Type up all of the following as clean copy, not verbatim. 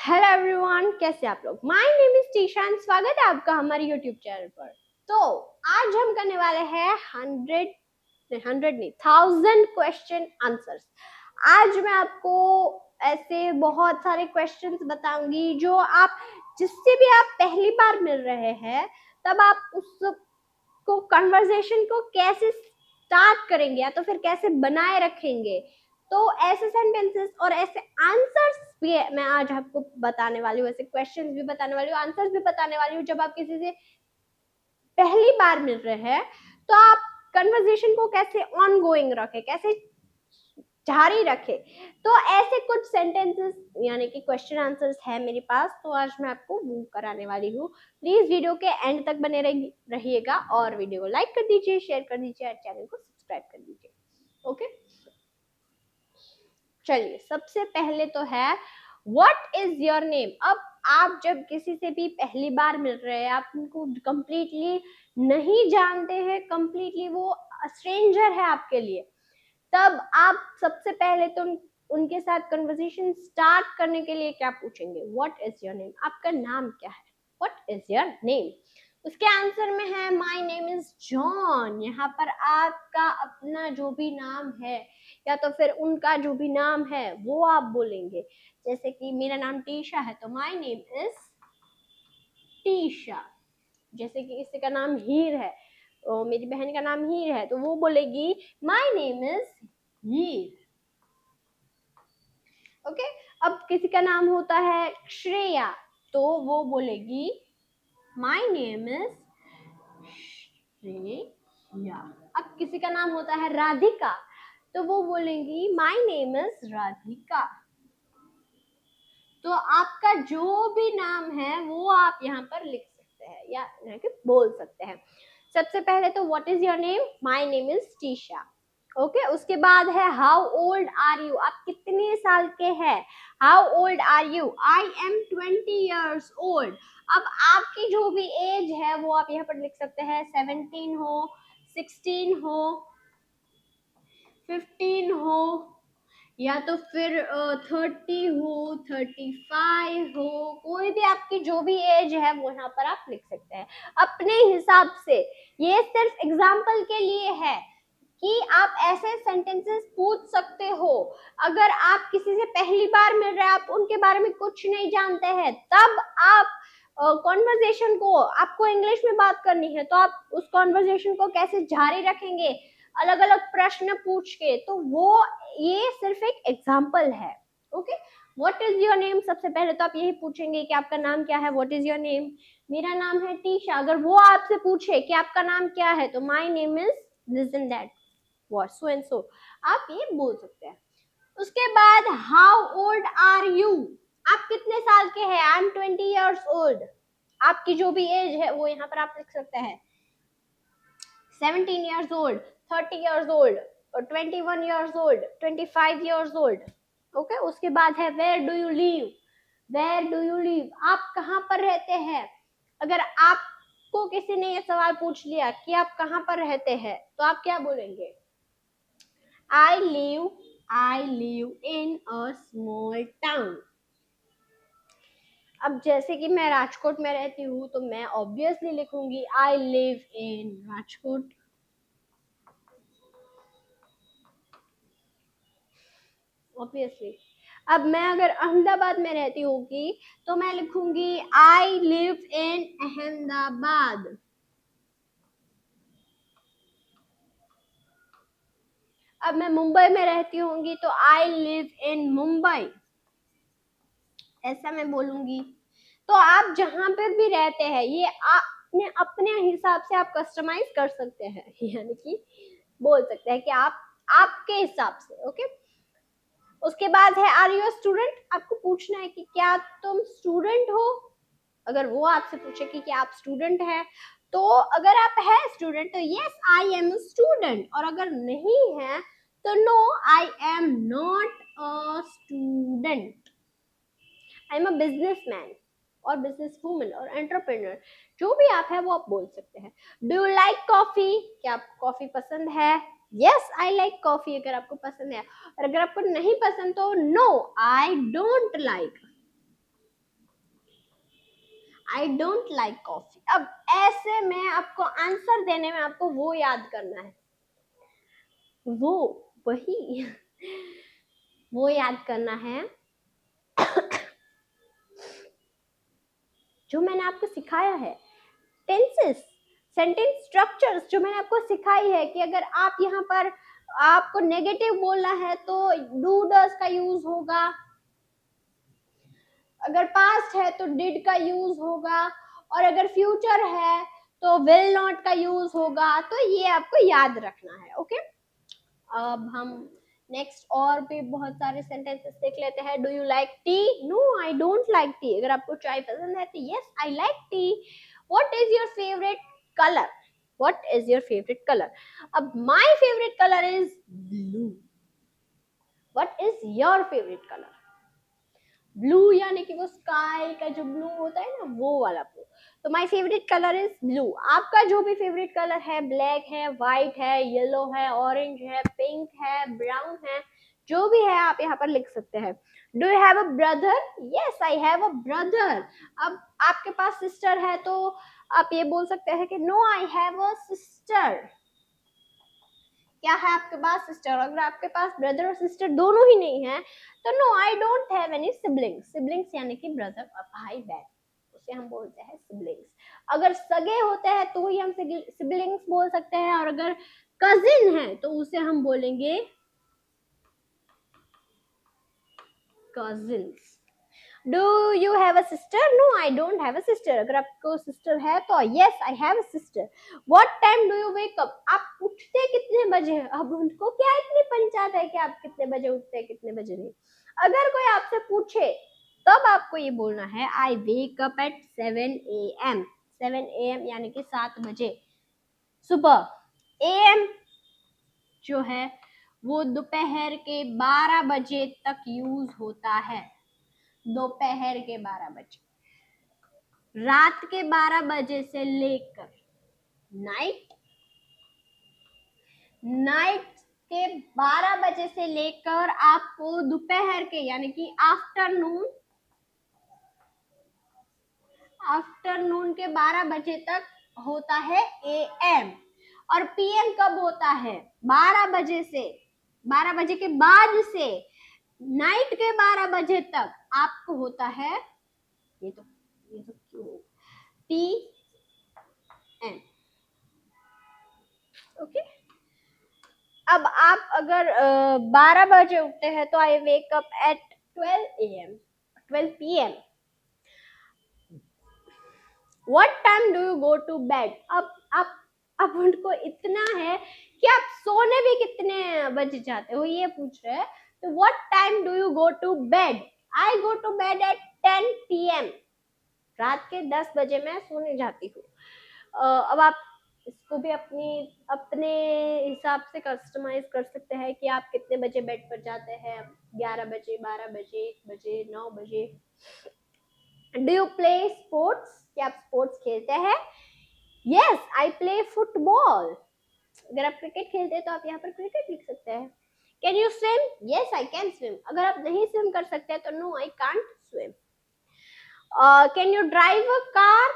Hello everyone, कैसे आप लोग। माय नेम इज टीशान, स्वागत है आपका हमारे यूट्यूब चैनल पर। तो आज हम करने वाले हैं 1000 क्वेश्चन आंसर्स। आज मैं आपको ऐसे बहुत सारे क्वेश्चंस बताऊंगी जो आप जिससे भी आप पहली बार मिल रहे हैं, तब आप उसको कन्वर्सेशन को कैसे स्टार्ट करेंगे या तो फिर कैसे बनाए रखेंगे। तो ऐसे सेंटेंसेस और ऐसे आंसर्स भी मैं आज आपको बताने वाली हूँ, ऐसे क्वेश्चंस भी बताने वाली हूँ, आंसर्स भी बताने वाली हूँ। जब आप किसी से पहली बार मिल रहे हैं तो आप कन्वर्सेशन को कैसे ऑन गोइंग रखे, कैसे जारी रखे। तो ऐसे कुछ सेंटेंसेस यानी कि क्वेश्चन आंसर्स है मेरे पास, तो आज मैं आपको वो कराने वाली हूँ। प्लीज वीडियो के एंड तक बने रहिएगा और वीडियो को लाइक कर दीजिए, शेयर कर दीजिए और चैनल को सब्सक्राइब कर दीजिए। ओके, चलिए सबसे पहले तो है व्हाट इज योर नेम। अब आप जब किसी से भी पहली बार मिल रहे हैं, आप उनको कंप्लीटली नहीं जानते हैं, कंप्लीटली वो स्ट्रेंजर है आपके लिए, तब आप सबसे पहले तो उनके साथ कन्वर्सेशन स्टार्ट करने के लिए क्या पूछेंगे? व्हाट इज योर नेम, आपका नाम क्या है? व्हाट इज योर नेम, उसके आंसर में है माय नेम इज जॉन। यहाँ पर आपका अपना जो भी नाम है या तो फिर उनका जो भी नाम है वो आप बोलेंगे। जैसे कि मेरा नाम टीशा है तो माय नेम इज टीशा। जैसे कि किसी का नाम हीर है, तो मेरी बहन का नाम हीर है, तो वो बोलेगी my name is Heer. Okay, अब किसी का नाम होता है श्रेया, तो वो बोलेगी माय नेम इज श्रेया। अब किसी का नाम होता है राधिका, तो वो बोलेंगी माय नेम इज राधिका। तो आपका जो भी नाम है वो आप यहाँ पर लिख सकते हैं या बोल सकते हैं। सबसे पहले तो what is your name, my name is Trisha. Okay, उसके बाद है हाउ ओल्ड आर यू, आप कितने साल के हैं। How old are you, I am 20 years old। अब आपकी जो भी एज है वो आप यहाँ पर लिख सकते हैं, 17 हो, 16 हो, 15 हो, या तो फिर 30 हो, 35 हो, कोई भी आपकी जो भी एज है वो यहाँ पर आप लिख सकते हैं अपने हिसाब से। ये सिर्फ एग्जाम्पल के लिए है कि आप ऐसे सेंटेंसेस पूछ सकते हो। अगर आप किसी से पहली बार मिल रहे हैं, आप उनके बारे में कुछ नहीं जानते हैं, तब आप कॉन्वर्जेशन को, आपको इंग्लिश में बात करनी है तो आप उस कॉन्वर्जेशन को कैसे जारी रखेंगे अलग अलग प्रश्न पूछ के, तो वो ये सिर्फ एक एग्जाम्पल है। Okay, what is your name, सबसे पहले तो आप यही पूछेंगे कि आपका नाम क्या है। व्हाट इज योर नेम, मेरा नाम है टीशा। अगर वो आपसे पूछे कि आपका नाम क्या है, तो my name is this and that, what so and so, आप ये बोल सकते हैं। उसके बाद हाउ ओल्ड आर यू, आप कितने साल के हैं। आई एम 20 years old, आपकी जो भी एज है वो यहाँ पर आप लिख सकते हैं। 17 years old, 30 years old, और 21 years old, 25 years old। Okay, उसके बाद है where do you live, where do you live, आप कहाँ पर रहते हैं। अगर आपको किसी ने ये सवाल पूछ लिया कि आप कहाँ पर रहते हैं, तो आप क्या बोलेंगे? I live in a small town। अब जैसे कि मैं राजकोट में रहती हूँ तो मैं ऑब्वियसली लिखूंगी I live in Rajkot. Obviously. अब मैं अगर अहमदाबाद में रहती होगी तो मैं लिखूंगी I live in अहमदाबाद। अब मैं मुंबई में रहती होंगी तो I live in मुंबई, ऐसा मैं बोलूंगी। तो आप जहां पर भी रहते हैं ये आपने अपने हिसाब से आप कस्टमाइज कर सकते हैं, यानी कि बोल सकते हैं कि आप आपके हिसाब से। ओके, उसके बाद है आर यू स्टूडेंट, आपको पूछना है कि क्या तुम स्टूडेंट हो। अगर वो आपसे पूछे कि क्या आप स्टूडेंट है, तो अगर आप है स्टूडेंट तो यस आई एम स्टूडेंट, और अगर नहीं है तो no I am not a student, I am a businessman और बिजनेस वूमन और एंटरप्रेन्योर, जो भी आप है वो आप बोल सकते हैं। डू यू लाइक कॉफी, क्या आपको कॉफी पसंद है। यस आई लाइक कॉफी, अगर आपको पसंद है। और अगर आपको नहीं पसंद तो no I don't like. I don't like coffee. अब ऐसे में आपको आंसर देने में आपको वो याद करना है, वो वही वो याद करना है जो मैंने आपको सिखाया है। टेंसेस, सेंटेंस स्ट्रक्चर्स जो मैंने आपको सिखाई है कि अगर आप यहाँ पर आपको नेगेटिव बोलना है तो डू डज का यूज होगा, अगर पास्ट है तो डिड का यूज होगा, और अगर फ्यूचर है तो विल नॉट का यूज होगा। तो ये आपको याद रखना है। ओके, अब हम नेक्स्ट और भी बहुत सारे सेंटेंसेस देख लेते हैं। Do you like tea? No I don't like tea. अगर आपको चाय पसंद है तो yes I like tea. What is your favourite colour? What is your favourite colour? अब my favourite colour is blue. What is your favourite colour? Blue यानी कि वो स्काई का जो ब्लू होता है ना, वो वाला ब्लू। तो my favourite colour is blue. आपका जो भी फेवरेट कलर है, ब्लैक है, व्हाइट है, येलो है, ऑरेंज है, पिंक है, ब्राउन है, जो भी है आप यहाँ पर लिख सकते हैं। Do you have a brother? Yes I have a brother. अब आपके पास सिस्टर है तो आप ये बोल सकते हैं कि no I have a sister. क्या है आपके पास? सिस्टर। अगर आपके पास ब्रदर और सिस्टर दोनों ही नहीं है तो no I don't have any siblings. Siblings यानी कि ब्रदर और भाई बहन, उसे हम बोलते हैं सिबलिंग्स। अगर सगे होते हैं तो ही हम सिबलिंग्स बोल सकते हैं, और अगर कजिन है तो उसे हम बोलेंगे cousins. Do you have a sister? No I don't have a sister. अगर आपको सिस्टर है तो yes I have a sister. What time do you wake up? आप उठते कितने बजे? अब उनको क्या इतनी पंचायत है कि आप कितने बजे उठते हैं कितने बजे नहीं। अगर कोई आपसे पूछे तब आपको ये बोलना है आई wake up eight 7 AM। 7 AM यानी कि 7 बजे सुबह। AM जो है वो दोपहर के 12 बजे तक यूज होता है। दोपहर के 12 बजे, रात के 12 बजे से लेकर नाइट के 12 बजे से लेकर आपको दोपहर के यानी कि आफ्टरनून के 12 बजे तक होता है AM। और PM कब होता है? 12 बजे से, 12 बजे के बाद से नाइट के 12 बजे तक आपको होता है ये तो क्यों PM। ओके, अब आप अगर 12 बजे उठते हैं तो I wake up at 12 PM। What time do you go to bed? अब उनको इतना है कि आप सोने भी कितने बजे जाते हो ये पूछ रहे हैं। तो what time do you go to bed? I go to bed at 10 PM। रात के 10 बजे मैं सोने जाती हूँ। अब आप इसको भी अपने हिसाब से कस्टमाइज कर सकते हैं कि आप कितने बजे बेड पर जाते हैं। 11 बजे, 12 बजे, 1 बजे, 9 बजे। Do you play sports? क्या आप स्पोर्ट्स खेलते हैं? Yes I play football. अगर आप क्रिकेट खेलते हैं तो आप यहाँ पर क्रिकेट लिख सकते हैं। Can you swim? Yes I can swim. अगर आप नहीं स्विम कर सकते तो no I can't swim. Can you drive a car?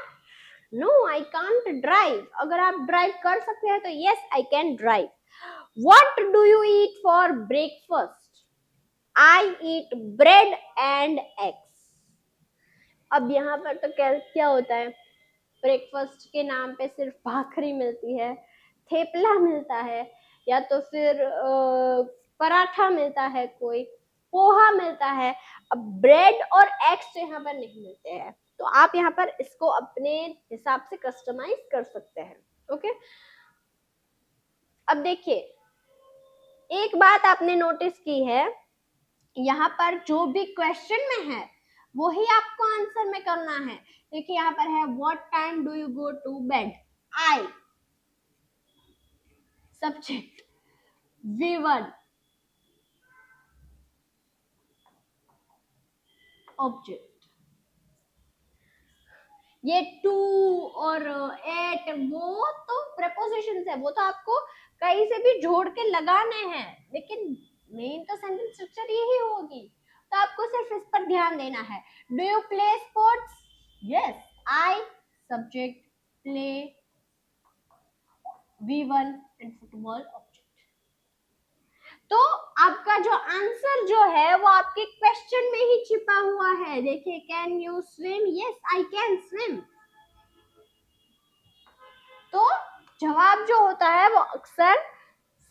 No I can't drive. अगर आप ड्राइव कर सकते हैं तो yes I can drive. What do you eat for breakfast? I eat bread and eggs. अब यहाँ पर तो क्या होता है, ब्रेकफास्ट के नाम पे सिर्फ भाखरी मिलती है, थेपला मिलता है, या तो फिर पराठा मिलता है, कोई पोहा मिलता है। अब ब्रेड और एग्स तो यहाँ पर नहीं मिलते हैं, तो आप यहाँ पर इसको अपने हिसाब से कस्टमाइज कर सकते हैं। ओके, अब देखिए एक बात आपने नोटिस की है, यहाँ पर जो भी क्वेश्चन में है वही आपको आंसर में करना है। देखिए यहाँ पर है what time do you go to bed? I subject, V1 object. ये टू और एट वो तो प्रेपोजिशंस है, वो तो आपको कहीं से भी जोड़ के लगाने हैं, लेकिन मेन तो सेंटेंस स्ट्रक्चर यही होगी, तो आपको सिर्फ इस पर ध्यान देना है। Do you play sports? Yes I subject play V1 and football object. तो आपका जो आंसर जो है वो आपके क्वेश्चन में ही छिपा हुआ है. देखिए, can you swim? Yes, I can swim. तो जवाब जो होता है वो अक्सर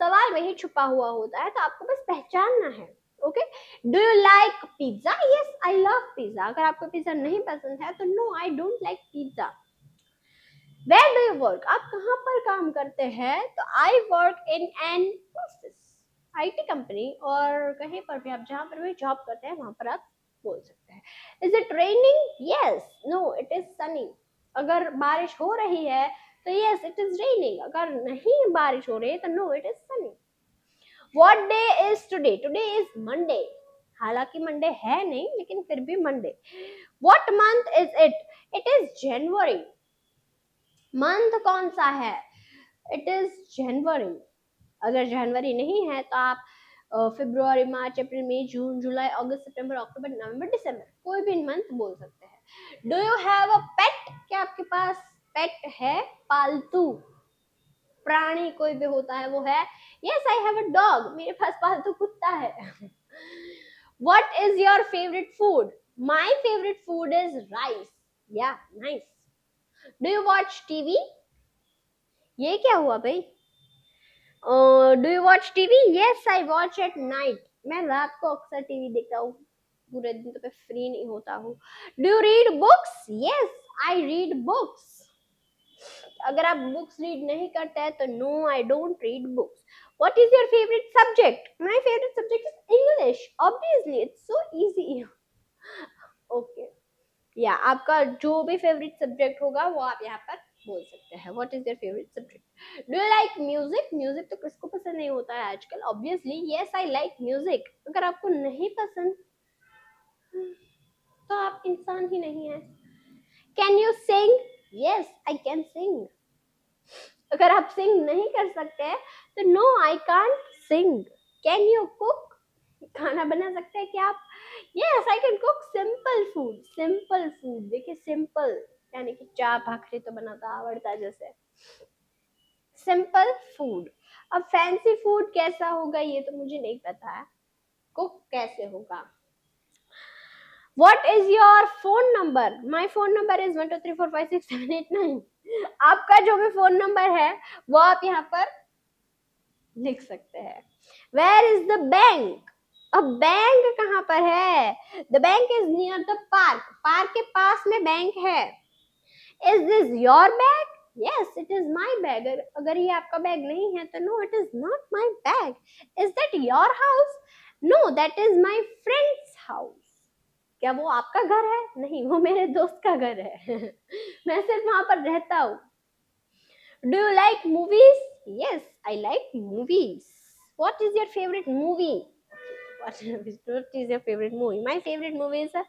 सवाल में ही छुपा हुआ होता है, तो आपको बस पहचानना है. Okay. Do you like pizza? Yes, I love pizza. अगर आपको पिज्जा नहीं पसंद है तो no, I don't like pizza. Where do you work? आप कहाँ पर काम करते हैं? तो I work in an office, IT company, और कहीं पर भी आप जहाँ पर भी जॉब करते हैं वहां पर आप बोल सकते हैं. Is it raining? Yes. No, it is sunny. अगर बारिश हो रही है तो यस, इट इज रेनिंग. अगर नहीं बारिश हो रही है तो no, it is sunny. What day is today? Today is Monday. हालांकि मंडे है नहीं, लेकिन फिर भी Monday. What month is it? It is January. Month कौन सा है? It is January. अगर जनवरी नहीं है तो आप फरवरी, मार्च, अप्रैल, मई, जून, जुलाई, अगस्त, सितंबर, अक्टूबर, नवंबर, दिसंबर, कोई भी मंथ बोल सकते हैं. डू यू हैव अ पेट? क्या आपके पास पेट है? पालतू प्राणी कोई भी होता है वो है. Yes, I have a dog. मेरे पास पालतू कुत्ता है. What is your favourite food? My favourite food is rice. Yeah, nice. Do you watch TV? ये क्या हुआ भाई? Do you watch TV? Yes, I watch at night. मैं रात को अक्सर टीवी देखता हूँ, पूरे दिन तो मैं फ्री नहीं होता हूँ. Do you read books? Yes, I read books. अगर आप बुक्स रीड नहीं करते हैं तो no, I don't read books. What is your favourite subject? My favourite subject is English. Obviously, it's so easy. Okay. या आपका जो भी फेवरेट सब्जेक्ट होगा वो आप यहाँ पर बोल सकते हैं. What is your favourite subject? Do you like music? Music तो किसको पसंद नहीं होता है आजकल. Obviously, yes, I like music. अगर आपको नहीं पसंद तो आप इंसान ही नहीं है. Can you sing? Yes, I can sing. अगर आप सिंग नहीं कर सकते तो no, I can't sing. Can you cook? खाना बना सकते हैं क्या आप? Yes, I can cook simple food. Simple food, देखिए, सिंपल यानी कि चाय भाखरी तो बनाता आवड़ता जैसे. Simple food. अब फैंसी फूड कैसा होगा ये तो मुझे नहीं पता है. कुक कैसे होगा? What is your phone number? My phone number is 123456789. आपका जो भी फोन नंबर है वो आप यहाँ पर लिख सकते हैं. Where is the bank? अब बैंक कहाँ पर है? The bank is near the park. Park के पास में बैंक है. Is this your bag? Yes, it is my bag. अगर ये आपका बैग नहीं है तो no, it is not my bag. Is that your house? No, that is my friend's house. क्या वो आपका घर है? नहीं, वो मेरे दोस्त का घर है. मैं सिर्फ वहां पर रहता हूँ. Do you like movies? Yes, I like movies. What is your favorite movie? What is your favorite movie? My favorite movie is a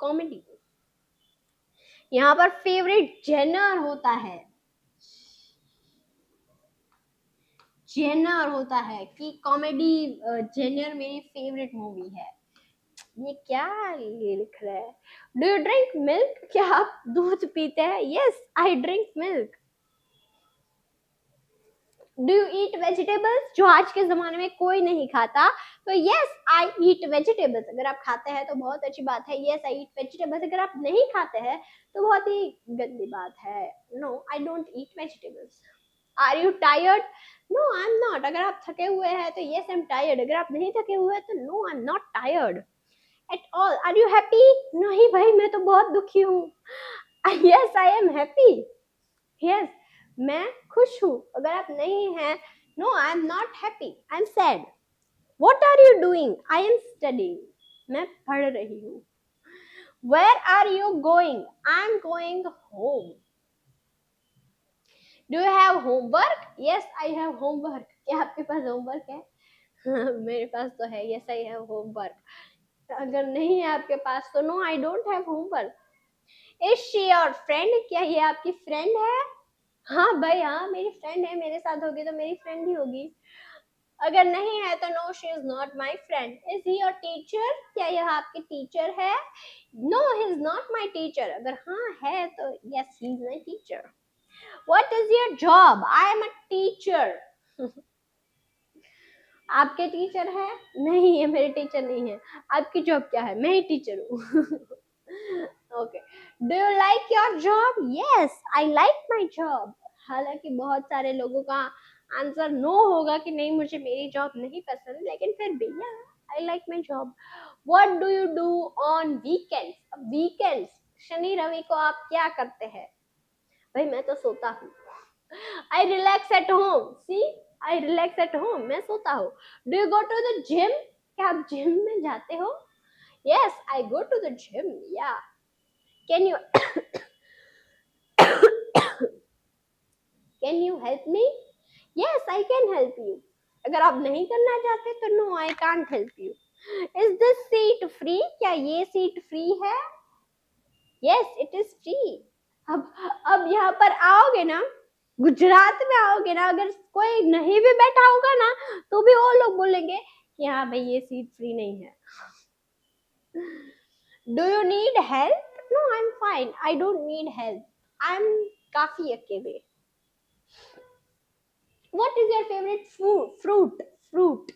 comedy. यहाँ पर फेवरेट जेनर होता है. जेनर होता है कि कॉमेडी जेनर मेरी फेवरेट मूवी है. ये क्या ये लिख रहा है? Do you drink milk? क्या आप दूध पीते हैं? Yes, I drink milk. Do you eat vegetables? जो आज के जमाने में कोई नहीं खाता, तो यस, आई ईट वेजिटेबल्स. अगर आप खाते हैं तो बहुत अच्छी बात है. यस, आई ईट वेजिटेबल्स. अगर आप नहीं खाते हैं तो बहुत ही गंदी बात है. No, I don't eat vegetables. Are you tired? No, I am not. अगर आप थके हुए हैं तो यस, आई एम टायर्ड. अगर आप नहीं थके हुए हैं तो no, I am not tired at all. Are you happy? नहीं भाई, मैं तो बहुत दुखी हूँ. Yes, I am happy. Yes, मैं खुश हूँ. अगर आप नहीं हैं, no, I am not happy, I am sad. What are you doing? I am studying. मैं पढ़ रही हूँ. Where are you going? I am going home. Do you have homework? Yes, I have homework. क्या आपके पास homework है? मेरे पास तो है. Yes, I have homework. अगर नहीं है आपके पास तो no, I don't have homework. Is she your friend? क्या ये आपकी फ्रेंड है? हाँ भाई, हाँ, मेरी फ्रेंड है. मेरे साथ होगी तो मेरी फ्रेंड ही होगी. अगर नहीं है तो no she is not my friend. Is he your teacher? क्या यह आपके टीचर है? No he is not my teacher. अगर हाँ है तो yes he is my teacher. What is your job? I am a teacher. आपके टीचर है? नहीं, ये मेरे टीचर नहीं है. आपकी जॉब क्या है? मैं ही टीचर हूँ. Okay. Do you like your job? Yes I like my job. हालांकि बहुत सारे लोगों का आंसर नो होगा कि नहीं, मुझे मेरी जॉब नहीं पसंद, लेकिन फिर भी I like my job. What do you do on weekends? Weekends, शनि रवि को आप क्या करते हैं? भाई मैं तो सोता हूँ. आई relax at home. C, I relax at home. मैं सोता हूँ. Do you go to the gym? क्या आप जिम में जाते हो? Yes I go to the gym. या. Can you can you help me? Yes I can help you. अगर आप नहीं करना चाहते तो no I can't help you. Is this seat free? क्या ये सीट फ्री है? Yes it is free. अब यहाँ पर आओगे ना, गुजरात में आओगे ना, अगर कोई नहीं भी बैठा होगा ना तो भी वो लोग बोलेंगे कि हाँ भाई ये सीट फ्री नहीं है. Do you need help? No I am fine. I don't need help. I am काफी अकेले. What is your favorite fruit?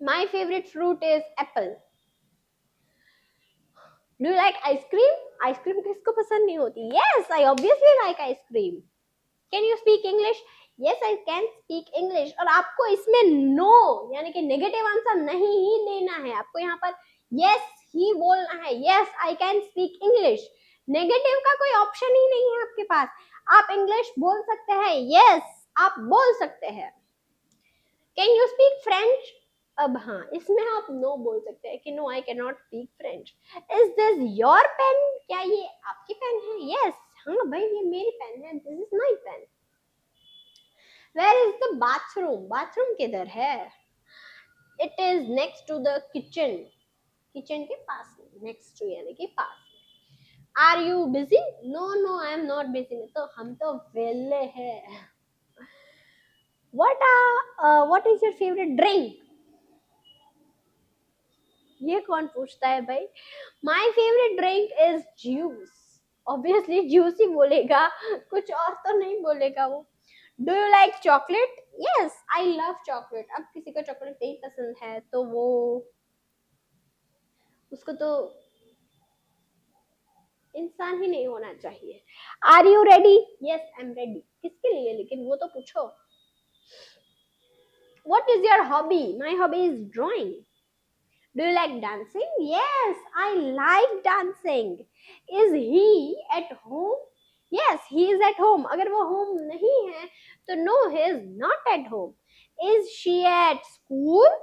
My favorite fruit is apple. Do you like ice cream? Ice cream किसको पसंद नहीं होती? Yes, I obviously like ice cream. Can you speak English? Yes, I can speak English. और आपको इसमें no यानी कि negative answer नहीं ही देना है. आपको यहाँ पर yes ही बोलना है. Yes, I can speak English. Negative का कोई ऑप्शन ही नहीं है आपके पास. आप इंग्लिश बोल सकते हैं. Yes, आप बोल सकते हैं. Can you speak French? अब हाँ, इसमें आप नो बोल सकते हैं कि no I can not speak French. Is this your pen? क्या ये आपकी पेन है? यस, हाँ भाई ये मेरी पेन है. This is my pen. Where is the bathroom? Bathroom किधर है? It is next to the kitchen. Kitchen के पास में, नेक्स्ट टू यानी कि पास. Are you busy? No no I am not busy. तो हम तो वेले हैं. What is your favorite drink? ये कौन पूछता है भाई? My favorite drink is juice. Obviously juice ही बोलेगा, कुछ और तो नहीं बोलेगा वो. Do you like chocolate? Yes, I love chocolate. अब किसी को चॉकलेट नहीं पसंद है तो वो उसको तो इंसान ही नहीं होना चाहिए. Are you ready? Yes, I'm ready. किसके लिए? लेकिन वो तो पूछो. What is your hobby? My hobby is drawing. Do you like dancing? Yes, I like dancing. Is he at home? Yes, he is at home. अगर वो home नहीं है तो no, he is not at home. Is she at school?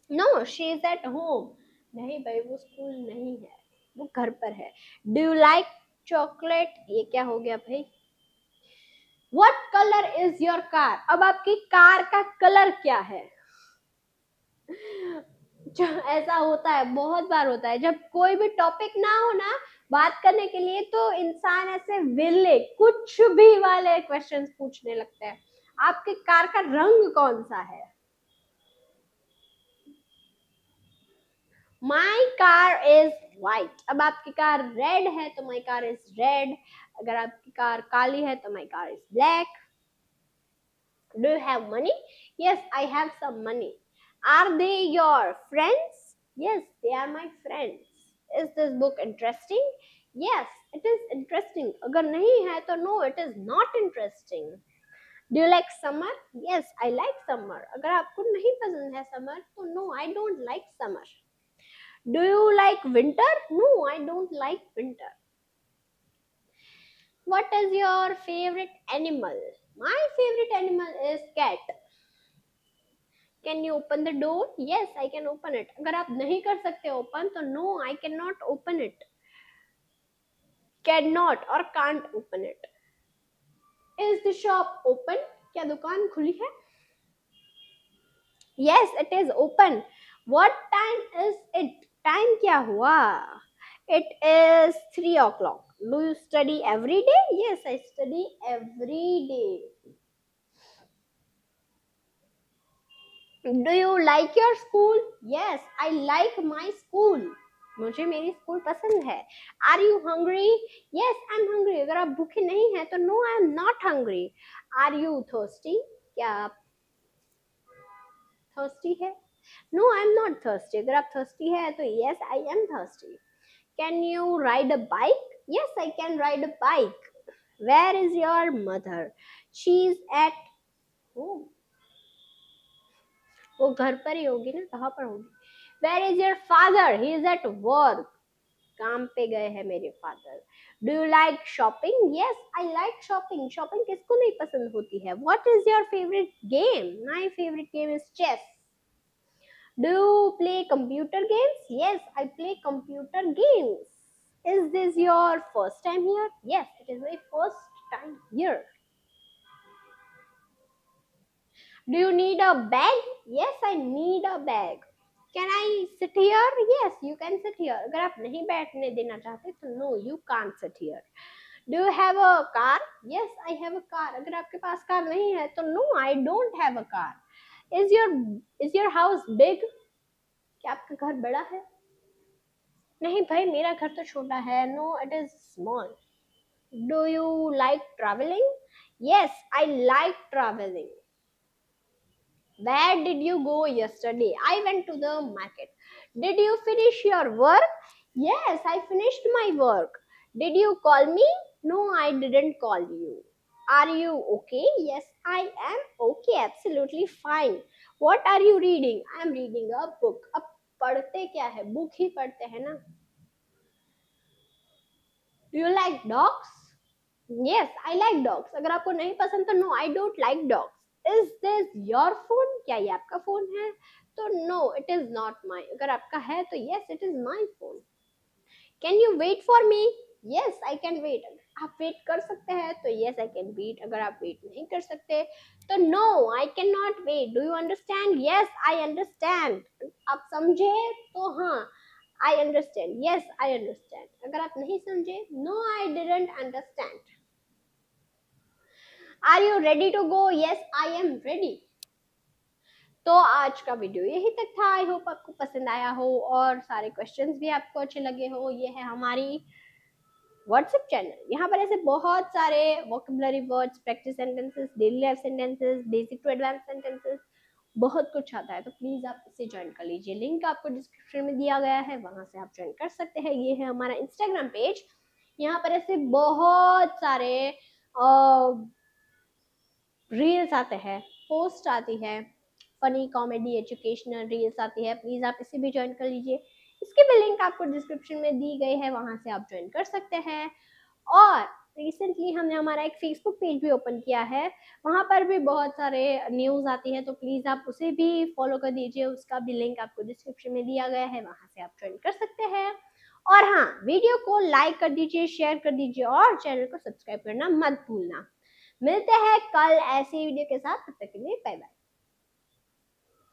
No, she is at home. नहीं भाई वो school नहीं है, वो घर पर है. Do you like chocolate? ये क्या हो गया भाई? What color is your car? अब आपकी कार का कलर क्या है? ऐसा होता है, बहुत बार होता है, जब कोई भी टॉपिक ना हो ना बात करने के लिए तो इंसान ऐसे विले कुछ भी वाले क्वेश्चंस पूछने लगते हैं. आपके कार का रंग कौन सा है? माई कार इज व्हाइट. अब आपकी कार रेड है तो माई कार इज रेड. अगर आपकी कार काली है तो my car is black. Do you have money? Yes I have some money. Are they your friends? Yes, they are my friends. Is this book interesting? Yes, it is interesting. अगर नहीं है तो no, it is not interesting. Do you like summer? Yes, I like summer. अगर आपको नहीं पसंद है summer तो no, I don't like summer. Do you like winter? No, I don't like winter. What is your favorite animal? My favorite animal is cat. Can you open the door? Yes, I can open it. अगर आप नहीं कर सकते open तो no, I cannot open it. Cannot और can't open it. Is the shop open? क्या दुकान खुली है? Yes, it is open. What time is it? Time क्या हुआ? It is 3 o'clock. Do you study every day? Yes, I study every day. Do you like your school? Yes I like my school, मुझे मेरी school पसंद है। Are you hungry? Yes I am hungry, अगर आप भूखे नहीं हैं तो no I am not hungry. Are you thirsty? क्या आप थर्स्टी है? No I am not thirsty, अगर आप थर्स्टी है तो yes I am thirsty. Can you ride a bike? Yes I can ride a bike. Where is your mother? She is at home, वो घर पर ही होगी ना, कहाँ पर होगी? Where is your father? He is at work, काम पे गए हैं मेरे father. Do you like shopping? Yes I like shopping, shopping किसको नहीं पसंद होती है। What is your favourite game? My favourite game is chess. Do you play computer games? Yes I play computer games. Is this your first time here? Yes it is my first time here. Do you need a bag? Yes, I need a bag. Can I sit here? Yes, you can sit here. अगर आप नहीं बैठने देना चाहते तो no, you can't sit here. Do you have a car? Yes, I have a car. अगर आपके पास car नहीं है तो no, I don't have a car. Is your house big? क्या आपका घर बड़ा है? नहीं भाई, मेरा घर तो छोटा है. No, it is small. Do you like traveling? Yes, I like traveling. Where did you go yesterday? I went to the market. Did you finish your work? Yes, I finished my work. Did you call me? No, I didn't call you. Are you okay? Yes, I am okay, absolutely fine. What are you reading? I am reading a book. अब पढ़ते क्या है? Book ही पढ़ते हैं ना. Do you like dogs? Yes, I like dogs. अगर आपको नहीं पसंद तो no, I don't like dogs. Is this your phone? क्या ये आपका फोन है? तो no, it is not mine. अगर आपका है तो yes, it is my phone. Can you wait for me? Yes, I can wait. आप वेट कर सकते हैं तो yes, I can wait. अगर आप वेट नहीं कर सकते तो no, I cannot wait. Do you understand? Yes, I understand. आप समझे तो हाँ, I understand. Yes, I understand. अगर आप नहीं समझे, no, I didn't understand. Are you ready to go? Yes, I am ready. तो आज का वीडियो यही तक था. आई होप आपको पसंद आया हो और सारे क्वेश्चंस भी आपको अच्छे लगे हो. ये है हमारी व्हाट्सएप चैनल. यहाँ पर ऐसे बहुत सारे vocabulary words, practice sentences, daily life sentences, basic to advance sentences, बहुत कुछ आता है. तो प्लीज आप इसे ज्वाइन कर लीजिए. लिंक आपको डिस्क्रिप्शन में दिया गया है, वहां से आप ज्वाइन कर सकते हैं. ये है हमारा इंस्टाग्राम पेज. यहाँ पर ऐसे बहुत सारे रील्स आते हैं, पोस्ट आती है, फनी, कॉमेडी, एजुकेशनल रील्स आती है. प्लीज आप इसे भी ज्वाइन कर लीजिए. इसकी भी लिंक आपको डिस्क्रिप्शन में दी गई है, वहां से आप ज्वाइन कर सकते हैं. और रिसेंटली हमने हमारा एक फेसबुक पेज भी ओपन किया है, वहां पर भी बहुत सारे न्यूज आती है. तो प्लीज आप उसे भी फॉलो कर दीजिए. उसका भी लिंक आपको डिस्क्रिप्शन में दिया गया है, वहां से आप ज्वाइन कर सकते हैं. और हाँ, वीडियो को लाइक कर दीजिए, शेयर कर दीजिए और चैनल को सब्सक्राइब करना मत भूलना. मिलते हैं कल ऐसे वीडियो के साथ. तब तक के लिए बाय बाय.